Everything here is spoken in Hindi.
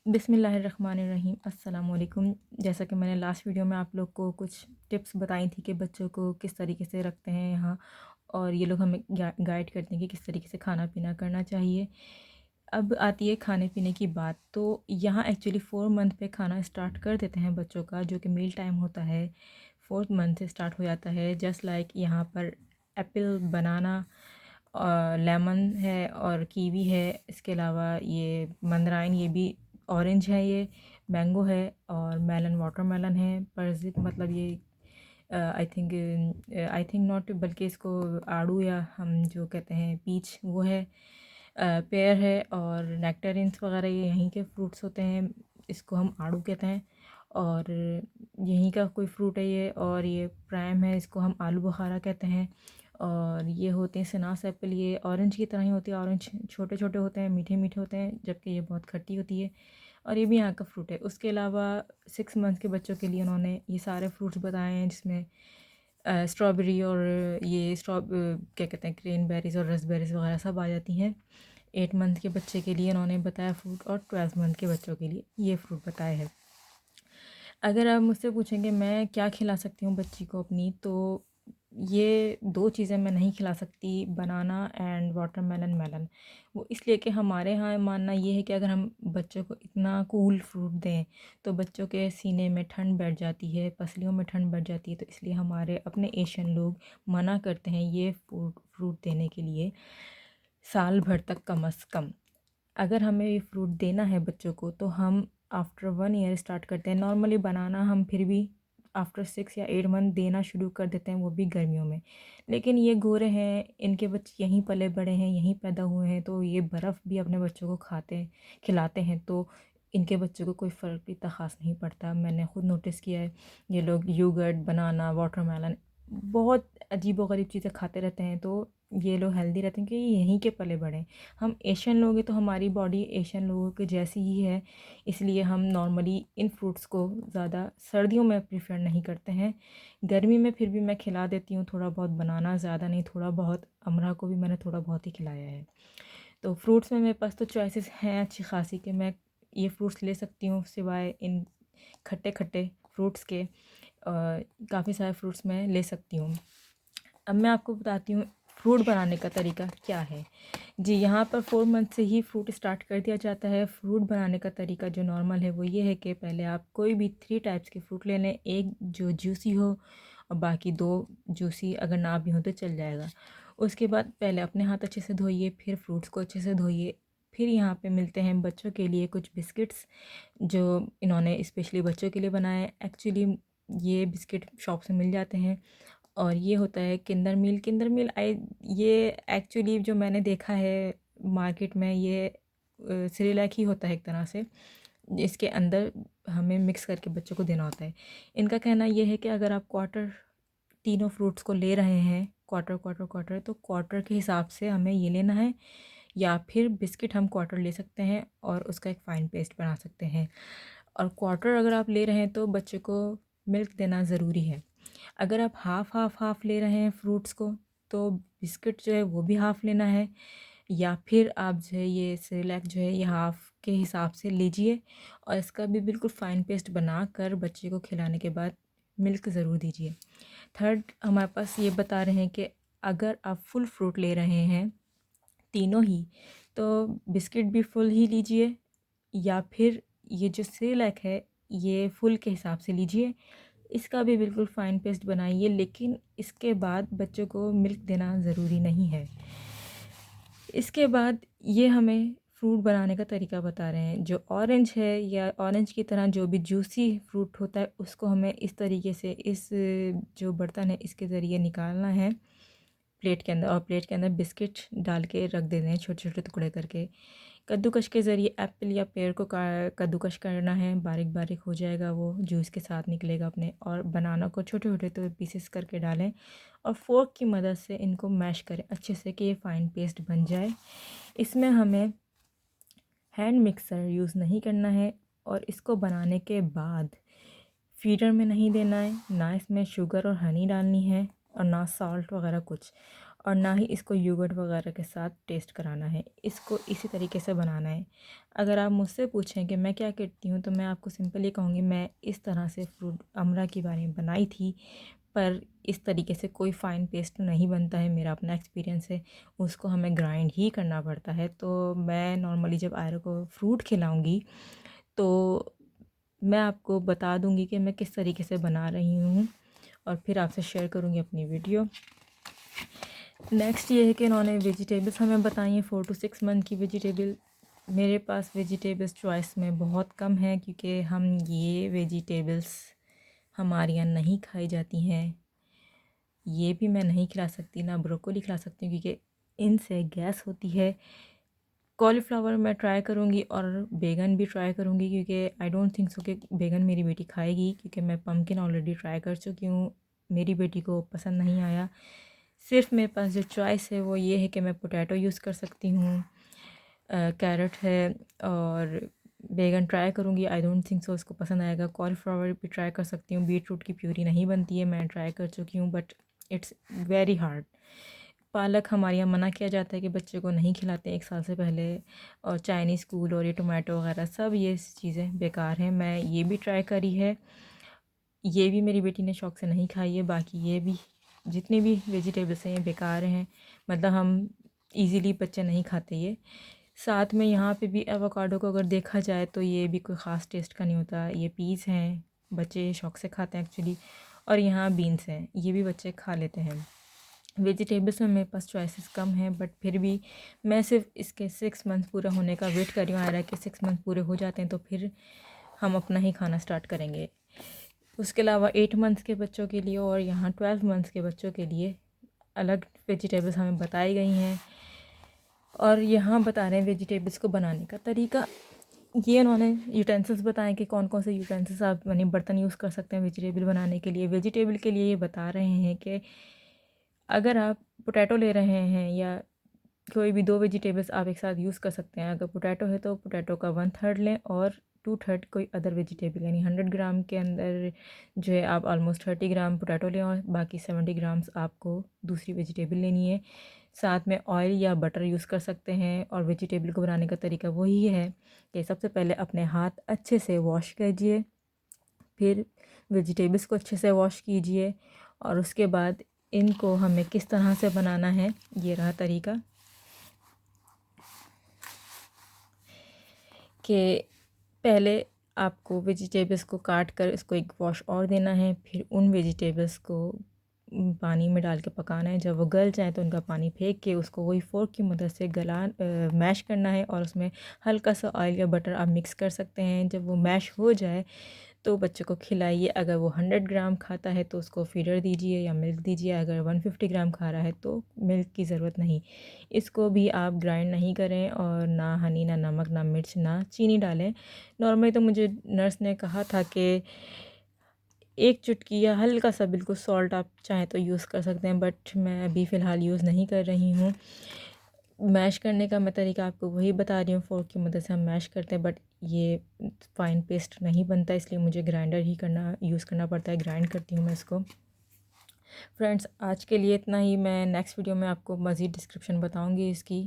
बिस्मिल्लाहिर्रहमानिर्रहीम अस्सलाम वालेकुम। जैसा कि मैंने लास्ट वीडियो में आप लोग को कुछ टिप्स बताई थी कि बच्चों को किस तरीके से रखते हैं यहाँ, और ये लोग हमें गाइड करते हैं कि किस तरीके से खाना पीना करना चाहिए। अब आती है खाने पीने की बात। तो यहाँ एक्चुअली 4 मंथ पे खाना स्टार्ट कर देते हैं बच्चों का, जो कि मील टाइम होता है। 4th मंथ से स्टार्ट हो जाता है। जस्ट लाइक यहाँ पर एप्पल, बनाना, लेमन है और कीवी है। इसके अलावा ये मंदराइन, ये भी ऑरेंज है, ये मैंगो है, और मेलन, वाटरमेलन है। परजिक मतलब ये आई थिंक नॉट, बल्कि इसको आड़ू या हम जो कहते हैं पीच, वो है। पेयर है और नेक्टेरिन्स वगैरह ये यहीं के फ्रूट्स होते हैं, इसको हम आड़ू कहते हैं। और यहीं का कोई फ्रूट है ये। और ये प्राइम है, इसको हम आलू बुखारा कहते हैं। और ये होते हैं सनास एप्पल, ये ऑरेंज की तरह ही होती है। ऑरेंज छोटे छोटे होते हैं, मीठे मीठे होते हैं, जबकि ये बहुत खट्टी होती है। और ये भी यहाँ का फ्रूट है। उसके अलावा 6 मंथ के बच्चों के लिए उन्होंने ये सारे फ्रूट्स बताए हैं, जिसमें स्ट्रॉबेरी और ये क्या कहते हैं, क्रेनबेरीज और रसबेरीज वगैरह सब आ जाती हैं। 8 मंथ के बच्चे के लिए उन्होंने बताया फ्रूट, और 12 मंथ के बच्चों के लिए ये फ्रूट बताया है। अगर आप मुझसे पूछेंगे मैं क्या खिला सकती हूँ बच्ची को अपनी, तो ये दो चीज़ें मैं नहीं खिला सकती, बनाना एंड वाटरमेलन मेलन। वो इसलिए कि हमारे यहाँ मानना ये है कि अगर हम बच्चों को इतना कूल फ्रूट दें तो बच्चों के सीने में ठंड बैठ जाती है, पसलियों में ठंड बैठ जाती है। तो इसलिए हमारे अपने एशियन लोग मना करते हैं ये फ्रूट देने के लिए, साल भर तक कम अज़ कम। अगर हमें ये फ्रूट देना है बच्चों को तो हम आफ्टर 1 ईयर स्टार्ट करते हैं। नॉर्मली बनाना हम फिर भी आफ्टर 6 या 8 मंथ देना शुरू कर देते हैं, वो भी गर्मियों में। लेकिन ये गोरे हैं, इनके बच्चे यहीं पले बड़े हैं, यहीं पैदा हुए हैं, तो ये बर्फ़ भी अपने बच्चों को खिलाते हैं, तो इनके बच्चों को कोई फ़र्क भी इतना ख़ास नहीं पड़ता। मैंने ख़ुद नोटिस किया है, ये लोग योगर्ट, बनाना, वाटरमेलन, बहुत अजीब व गरीब चीज़ें खाते रहते हैं। तो ये लोग हेल्दी रहते हैं कि ये यहीं के पले बड़े हैं। हम एशियन लोग हैं, तो हमारी बॉडी एशियन लोगों के जैसी ही है, इसलिए हम नॉर्मली इन फ्रूट्स को ज़्यादा सर्दियों में प्रेफर नहीं करते हैं। गर्मी में फिर भी मैं खिला देती हूँ थोड़ा बहुत बनाना, ज़्यादा नहीं, थोड़ा बहुत। अमरा को भी मैंने थोड़ा बहुत ही खिलाया है। तो फ्रूट्स में मेरे पास तो चॉइसेस हैं अच्छी खासी कि मैं ये फ्रूट्स ले सकती हूँ, सिवाय इन खट्टे खट्टे फ्रूट्स के काफ़ी सारे फ्रूट्स मैं ले सकती हूँ। अब मैं आपको बताती हूँ फ्रूट बनाने का तरीका क्या है। जी, यहाँ पर 4 मंथ से ही फ्रूट स्टार्ट कर दिया जाता है। फ्रूट बनाने का तरीका जो नॉर्मल है वो ये है कि पहले आप कोई भी 3 टाइप्स के फ्रूट ले लें। एक जो जूसी हो और बाकी 2 जूसी अगर ना भी हो तो चल जाएगा। उसके बाद पहले अपने हाथ अच्छे से धोइए, फिर फ्रूट्स को अच्छे से धोइए। फिर यहाँ पे मिलते हैं बच्चों के लिए कुछ बिस्किट्स, जो इन्होंने स्पेशली बच्चों के लिए बनाए हैं। एक्चुअली ये बिस्किट शॉप से मिल जाते हैं, और ये होता है किंडर मील। किंडर मील ये एक्चुअली जो मैंने देखा है मार्केट में, ये सेरेलैक ही होता है एक तरह से। इसके अंदर हमें मिक्स करके बच्चों को देना होता है। इनका कहना ये है कि अगर आप क्वार्टर तीनों फ्रूट्स को ले रहे हैं, क्वार्टर क्वार्टर क्वार्टर, तो क्वार्टर के हिसाब से हमें ये लेना है, या फिर बिस्किट हम क्वार्टर ले सकते हैं और उसका एक फ़ाइन पेस्ट बना सकते हैं। और क्वार्टर अगर आप ले रहे हैं तो बच्चे को मिल्क देना ज़रूरी है। अगर आप हाफ़ ले रहे हैं फ्रूट्स को, तो बिस्किट जो है वो भी हाफ़ लेना है, या फिर आप जो है ये सेरेलैक जो है ये हाफ़ के हिसाब से लीजिए, और इसका भी बिल्कुल फ़ाइन पेस्ट बनाकर बच्चे को खिलाने के बाद मिल्क ज़रूर दीजिए। थर्ड हमारे पास ये बता रहे हैं कि अगर आप फुल फ्रूट ले रहे हैं तीनों ही, तो बिस्किट भी फुल ही लीजिए, या फिर ये जो सेरेलैक है ये फुल के हिसाब से लीजिए। इसका भी बिल्कुल फ़ाइन पेस्ट बनाइए, लेकिन इसके बाद बच्चों को मिल्क देना ज़रूरी नहीं है। इसके बाद ये हमें फ्रूट बनाने का तरीका बता रहे हैं। जो ऑरेंज है या ऑरेंज की तरह जो भी जूसी फ्रूट होता है, उसको हमें इस तरीके से इस जो बर्तन है इसके ज़रिए निकालना है प्लेट के अंदर, और प्लेट के अंदर बिस्किट डाल के रख देने हैं छोटे छोटे टुकड़े करके। कद्दूकश के ज़रिए एप्पल या पेड़ को कद्दूकश करना है, बारीक बारीक हो जाएगा, वो जूस के साथ निकलेगा अपने। और बनाना को छोटे छोटे तो पीसेस करके डालें, और फोर्क की मदद से इनको मैश करें अच्छे से कि ये फ़ाइन पेस्ट बन जाए। इसमें हमें हैंड मिक्सर यूज़ नहीं करना है, और इसको बनाने के बाद फीडर में नहीं देना है, ना इसमें शुगर और हनी डालनी है, और ना सॉल्ट वगैरह कुछ। और ना ही इसको योगर्ट वगैरह के साथ टेस्ट कराना है। इसको इसी तरीके से बनाना है। अगर आप मुझसे पूछें कि मैं क्या करती हूँ, तो मैं आपको सिंपल ये कहूँगी, मैं इस तरह से फ्रूट अमरा की बारी में बनाई थी, पर इस तरीके से कोई फ़ाइन पेस्ट नहीं बनता है। मेरा अपना एक्सपीरियंस है, उसको हमें ग्राइंड ही करना पड़ता है। तो मैं नॉर्मली जब आयरा को फ्रूट खिलाऊँगी तो मैं आपको बता दूँगी कि मैं किस तरीके से बना रही हूँ, और फिर आपसे शेयर करूँगी अपनी वीडियो। नेक्स्ट ये है कि इन्होंने वेजिटेबल्स हमें बताई हैं 4 to 6 मंथ की वेजिटेबल। मेरे पास वेजिटेबल्स चॉइस में बहुत कम है, क्योंकि हम ये वेजिटेबल्स हमारे यहाँ नहीं खाई जाती हैं। ये भी मैं नहीं खिला सकती, ना ब्रोकोली खिला सकती हूँ, क्योंकि इनसे गैस होती है। कॉलीफ्लावर मैं ट्राई करूँगी और बैगन भी ट्राई करूँगी, क्योंकि आई डोंट थिंक सो कि बैगन मेरी बेटी खाएगी, क्योंकि मैं पम्पकिन ऑलरेडी ट्राई कर चुकी हूँ, मेरी बेटी को पसंद नहीं आया। सिर्फ मेरे पास जो चॉइस है वो ये है कि मैं पोटैटो यूज़ कर सकती हूँ, कैरेट है, और बैगन ट्राई करूँगी। आई डोंट थिंक सो उसको पसंद आएगा। कॉलीफ्लावर भी ट्राई कर सकती हूँ। बीटरूट की प्यूरी नहीं बनती है, मैं ट्राई कर चुकी हूँ, बट इट्स वेरी हार्ड। पालक हमारे यहाँ मना किया जाता है कि बच्चे को नहीं खिलाते 1 साल से पहले, और चाइनीज़ फूड और ये टोमेटो वगैरह सब ये चीज़ें बेकार हैं। मैं ये भी ट्राई करी है, ये भी मेरी बेटी ने शौक़ से नहीं खाई है। बाकी ये भी जितनी भी वेजिटेबल्स हैं ये बेकार हैं, मतलब हम इजीली बच्चे नहीं खाते ये। साथ में यहाँ पे भी एवोकाडो को अगर देखा जाए तो ये भी कोई ख़ास टेस्ट का नहीं होता। ये पीस हैं, बच्चे शौक़ से खाते हैं एक्चुअली। और यहाँ बीन्स हैं, ये भी बच्चे खा लेते हैं। वेजिटेबल्स में मेरे पास चॉइसेस कम हैं, बट फिर भी मैं सिर्फ इसके 6 मंथ पूरा होने का वेट कर रही हूँ। आ रहा है कि 6 मंथ पूरे हो जाते हैं तो फिर हम अपना ही खाना स्टार्ट करेंगे। उसके अलावा 8 मंथ्स के बच्चों के लिए और यहाँ 12 मंथ्स के बच्चों के लिए अलग वेजिटेबल्स हमें बताई गई हैं, और यहाँ बता रहे हैं वेजिटेबल्स को बनाने का तरीका। ये उन्होंने यूटेंसिल्स बताएं कि कौन कौन से यूटेंसिल्स आप यानी बर्तन यूज़ कर सकते हैं वेजिटेबल बनाने के लिए। वेजिटेबल के लिए ये बता रहे हैं कि अगर आप पोटैटो ले रहे हैं या कोई भी 2 वेजिटेबल्स आप एक साथ यूज़ कर सकते हैं। अगर पोटैटो है तो पोटैटो का 1/3 लें, और 2/3 कोई अदर वेजिटेबल, यानी 100 ग्राम के अंदर जो है आप ऑलमोस्ट 30 ग्राम पोटैटो लें, और बाकी 70 ग्राम्स आपको दूसरी वेजिटेबल लेनी है। साथ में ऑयल या बटर यूज़ कर सकते हैं। और वेजिटेबल को बनाने का तरीका वही है कि सबसे पहले अपने हाथ अच्छे से वॉश कीजिए, फिर वेजिटेबल्स को अच्छे से वॉश कीजिए, और उसके बाद इनको हमें किस तरह से बनाना है ये रहा तरीका, कि पहले आपको वेजिटेबल्स को काट कर इसको एक वॉश और देना है। फिर उन वेजिटेबल्स को पानी में डाल के पकाना है। जब वो गल जाए तो उनका पानी फेंक के उसको वही फ़ोर्क की मदद से मैश करना है, और उसमें हल्का सा ऑयल या बटर आप मिक्स कर सकते हैं। जब वो मैश हो जाए तो बच्चे को खिलाइए। अगर वो 100 ग्राम खाता है तो उसको फीडर दीजिए या मिल्क दीजिए। अगर 150 ग्राम खा रहा है तो मिल्क की ज़रूरत नहीं। इसको भी आप ग्राइंड नहीं करें, और ना हनी, ना नमक, ना मिर्च, ना चीनी डालें। नॉर्मली तो मुझे नर्स ने कहा था कि 1 चुटकी या हल्का सा बिल्कुल सॉल्ट आप चाहें तो यूज़ कर सकते हैं, बट मैं अभी फ़िलहाल यूज़ नहीं कर रही हूँ। मैश करने का मैं तरीका आपको वही बता रही हूँ, फ़ोर्क की मदद से हम मैश करते हैं, बट ये फ़ाइन पेस्ट नहीं बनता, इसलिए मुझे ग्राइंडर ही यूज़ करना पड़ता है। ग्राइंड करती हूँ मैं इसको। फ्रेंड्स, आज के लिए इतना ही। मैं नेक्स्ट वीडियो में आपको मज़ीद डिस्क्रिप्शन बताऊँगी इसकी।